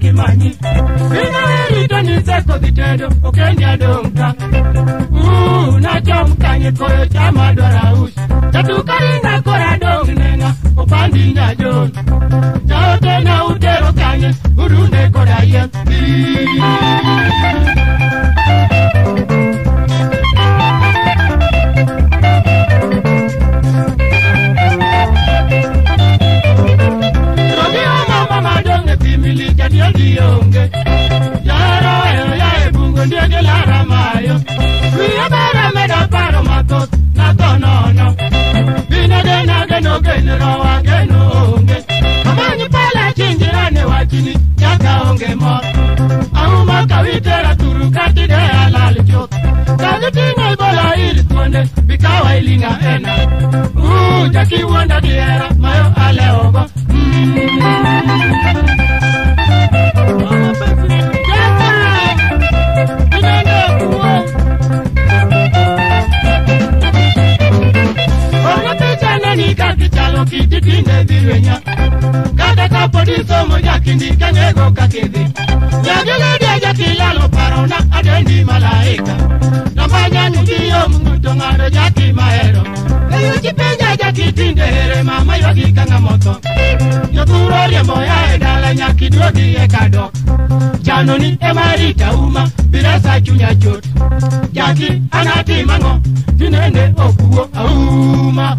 Kimani Bina itoni seko vitendo Okenya donka na chomkanye koyo chama dora ushi Tatukaringa kora dong nenga Opandi nyajon Chaote na utero kanye Urunde kora yen Dionge Yaro ya ebungo ndiege lara mayo Kuya bera meda paro matos na tonono Bina dena geno genero wa geno onge Amanyi pala chinjirane wachini Yaka onge mo Auma kawitera turu katide alali chok Kazitinga ibola ili tuonde Bikawa ilinga ena Jaki wanda diera mayo ale ogo Kititine dirwenya Kata kapodiso moja kindika nyego kakidhi Nyagile deja kilalo parona adendi malaika Nambanya nyugiyo munguto ngado jaki maero Eyo jipenja jaki tinde here mama yogi kanga moto Nyokuro liembo ya edala nyakidwodi ekado Chanoni emarita uma birasa chunya chot Jaki anati mango Tinende okuo auma